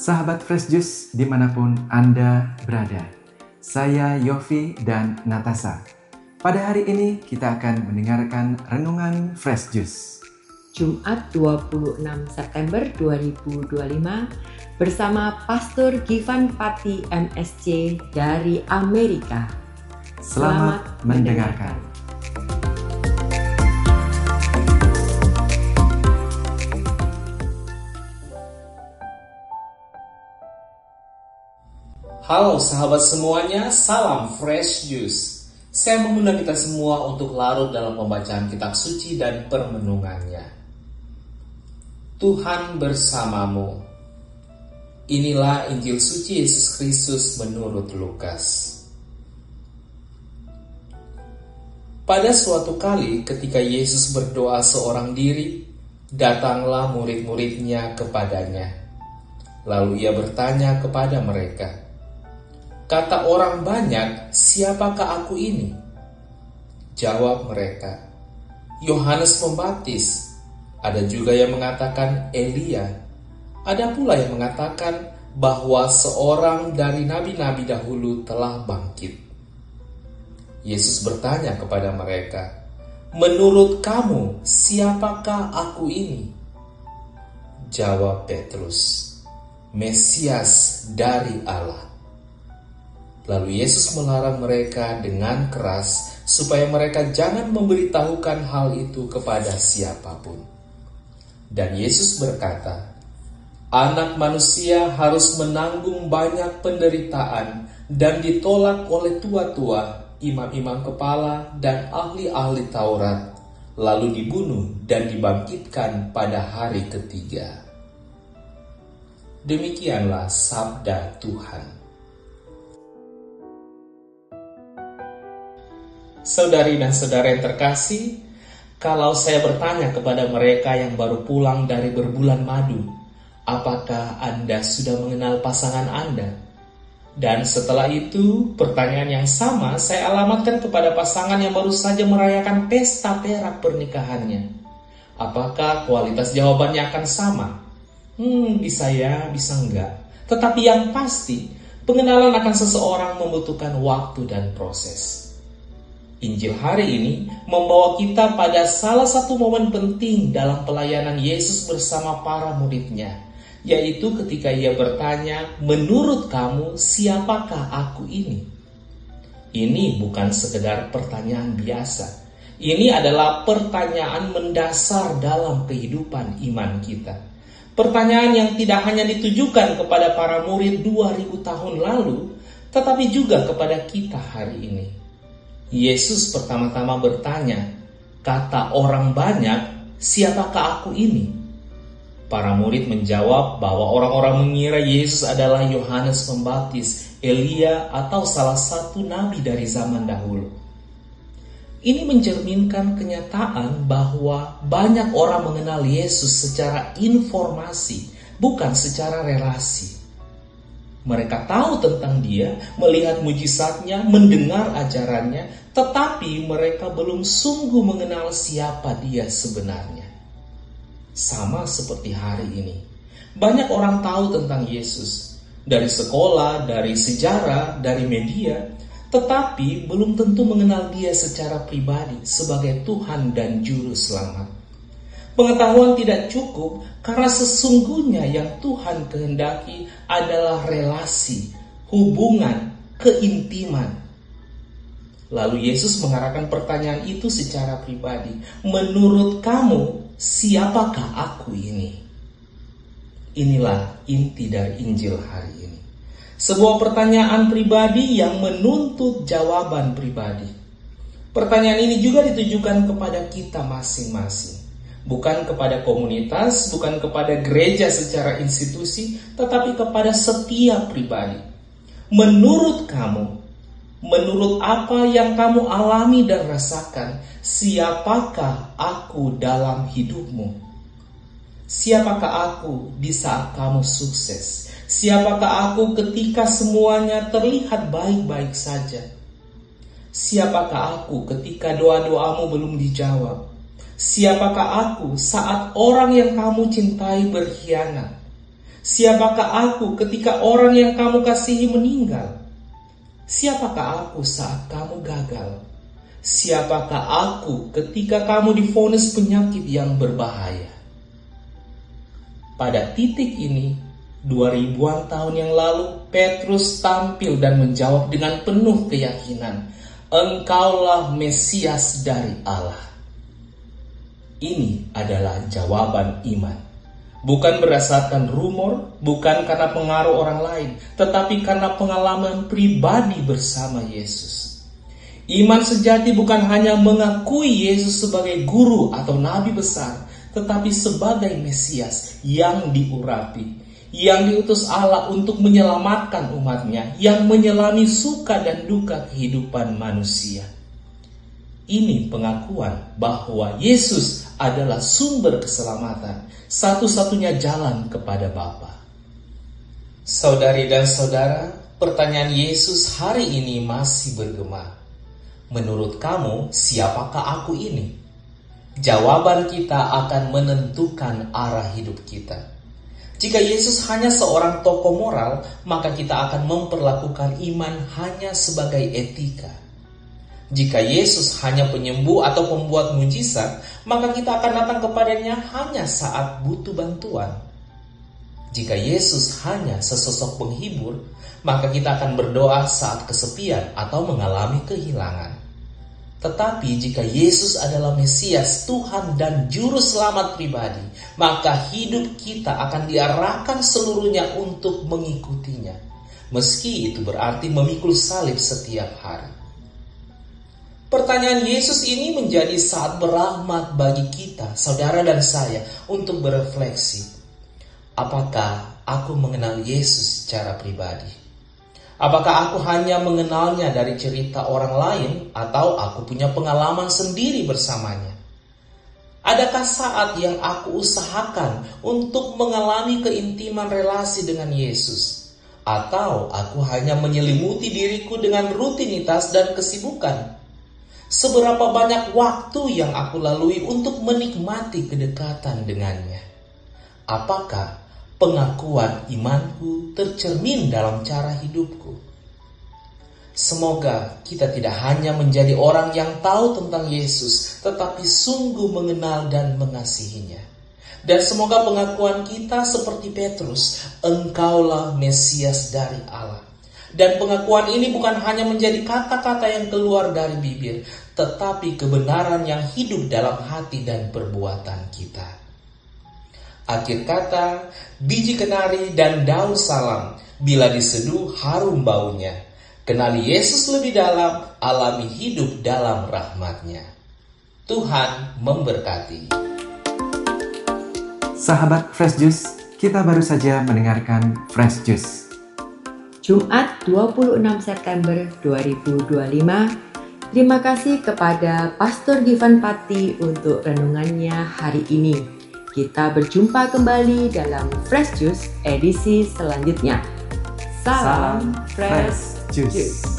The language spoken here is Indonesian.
Sahabat Fresh Juice dimanapun Anda berada, saya Yofi dan Natasha. Pada hari ini kita akan mendengarkan Renungan Fresh Juice Jumat 26 September 2025 bersama Pastor Givan Pati MSC dari Amerika. Selamat mendengarkan. Halo sahabat semuanya, salam Fresh Juice. Saya mengundang kita semua untuk larut dalam pembacaan kitab suci dan permenungannya. Tuhan bersamamu. Inilah Injil suci Yesus Kristus menurut Lukas. Pada suatu kali ketika Yesus berdoa seorang diri, datanglah murid-muridnya kepadanya. Lalu ia bertanya kepada mereka, "Kata orang banyak, siapakah aku ini?" Jawab mereka, "Yohanes Pembaptis. Ada juga yang mengatakan Elia. Ada pula yang mengatakan bahwa seorang dari nabi-nabi dahulu telah bangkit." Yesus bertanya kepada mereka, "Menurut kamu, siapakah aku ini?" Jawab Petrus, "Mesias dari Allah." Lalu Yesus melarang mereka dengan keras supaya mereka jangan memberitahukan hal itu kepada siapapun. Dan Yesus berkata, "Anak manusia harus menanggung banyak penderitaan dan ditolak oleh tua-tua, imam-imam kepala, dan ahli-ahli Taurat, lalu dibunuh dan dibangkitkan pada hari ketiga." Demikianlah sabda Tuhan. Saudari dan saudara yang terkasih, kalau saya bertanya kepada mereka yang baru pulang dari berbulan madu, apakah Anda sudah mengenal pasangan Anda? Dan setelah itu, pertanyaan yang sama saya alamatkan kepada pasangan yang baru saja merayakan pesta perak pernikahannya. Apakah kualitas jawabannya akan sama? Bisa ya, bisa enggak. Tetapi yang pasti, pengenalan akan seseorang membutuhkan waktu dan proses. Injil hari ini membawa kita pada salah satu momen penting dalam pelayanan Yesus bersama para muridnya, yaitu ketika ia bertanya, "Menurut kamu, siapakah aku ini?" Ini bukan sekedar pertanyaan biasa. Ini adalah pertanyaan mendasar dalam kehidupan iman kita. Pertanyaan yang tidak hanya ditujukan kepada para murid 2000 tahun lalu, tetapi juga kepada kita hari ini. Yesus pertama-tama bertanya, "Kata orang banyak, siapakah aku ini?" Para murid menjawab bahwa orang-orang mengira Yesus adalah Yohanes Pembaptis, Elia, atau salah satu nabi dari zaman dahulu. Ini mencerminkan kenyataan bahwa banyak orang mengenal Yesus secara informasi, bukan secara relasi. Mereka tahu tentang dia, melihat mujizatnya, mendengar ajarannya, tetapi mereka belum sungguh mengenal siapa dia sebenarnya. Sama seperti hari ini. Banyak orang tahu tentang Yesus. Dari sekolah, dari sejarah, dari media, tetapi belum tentu mengenal dia secara pribadi sebagai Tuhan dan Juru Selamat. Pengetahuan tidak cukup karena sesungguhnya yang Tuhan kehendaki adalah relasi, hubungan, keintiman. Lalu Yesus mengarahkan pertanyaan itu secara pribadi. "Menurut kamu, siapakah aku ini?" Inilah inti dari Injil hari ini. Sebuah pertanyaan pribadi yang menuntut jawaban pribadi. Pertanyaan ini juga ditujukan kepada kita masing-masing. Bukan kepada komunitas, bukan kepada gereja secara institusi, tetapi kepada setiap pribadi. Menurut kamu, menurut apa yang kamu alami dan rasakan, siapakah aku dalam hidupmu? Siapakah aku di saat kamu sukses? Siapakah aku ketika semuanya terlihat baik-baik saja? Siapakah aku ketika doa-doamu belum dijawab? Siapakah aku saat orang yang kamu cintai berkhianat? Siapakah aku ketika orang yang kamu kasihi meninggal? Siapakah aku saat kamu gagal? Siapakah aku ketika kamu divonis penyakit yang berbahaya? Pada titik ini, 2000-an tahun yang lalu, Petrus tampil dan menjawab dengan penuh keyakinan, "Engkaulah Mesias dari Allah." Ini adalah jawaban iman. Bukan berdasarkan rumor, bukan karena pengaruh orang lain, tetapi karena pengalaman pribadi bersama Yesus. Iman sejati bukan hanya mengakui Yesus sebagai guru atau nabi besar, tetapi sebagai Mesias yang diurapi, yang diutus Allah untuk menyelamatkan umatnya, yang menyelami suka dan duka kehidupan manusia. Ini pengakuan bahwa Yesus adalah sumber keselamatan, satu-satunya jalan kepada Bapa. Saudari dan saudara, pertanyaan Yesus hari ini masih bergema. Menurut kamu, siapakah aku ini? Jawaban kita akan menentukan arah hidup kita. Jika Yesus hanya seorang tokoh moral, maka kita akan memperlakukan iman hanya sebagai etika. Jika Yesus hanya penyembuh atau pembuat mujizat, maka kita akan datang kepadanya hanya saat butuh bantuan. Jika Yesus hanya sesosok penghibur, maka kita akan berdoa saat kesepian atau mengalami kehilangan. Tetapi jika Yesus adalah Mesias, Tuhan dan Juru Selamat pribadi, maka hidup kita akan diarahkan seluruhnya untuk mengikutinya, meski itu berarti memikul salib setiap hari. Pertanyaan Yesus ini menjadi saat berahmat bagi kita, saudara dan saya, untuk berefleksi. Apakah aku mengenal Yesus secara pribadi? Apakah aku hanya mengenalnya dari cerita orang lain, atau aku punya pengalaman sendiri bersamanya? Adakah saat yang aku usahakan untuk mengalami keintiman relasi dengan Yesus? Atau aku hanya menyelimuti diriku dengan rutinitas dan kesibukan? Seberapa banyak waktu yang aku lalui untuk menikmati kedekatan dengannya? Apakah pengakuan imanku tercermin dalam cara hidupku? Semoga kita tidak hanya menjadi orang yang tahu tentang Yesus, tetapi sungguh mengenal dan mengasihinya. Dan semoga pengakuan kita seperti Petrus, "Engkaulah Mesias dari Allah." Dan pengakuan ini bukan hanya menjadi kata-kata yang keluar dari bibir, tetapi kebenaran yang hidup dalam hati dan perbuatan kita. Akhir kata, biji kenari dan daun salam, bila diseduh harum baunya. Kenali Yesus lebih dalam, alami hidup dalam rahmat-Nya. Tuhan memberkati. Sahabat Fresh Juice, kita baru saja mendengarkan Fresh Juice. Jumat 26 September 2025. Terima kasih kepada Pastor Gifan Pati untuk renungannya hari ini. Kita berjumpa kembali dalam Fresh Juice edisi selanjutnya. Salam Fresh Juice.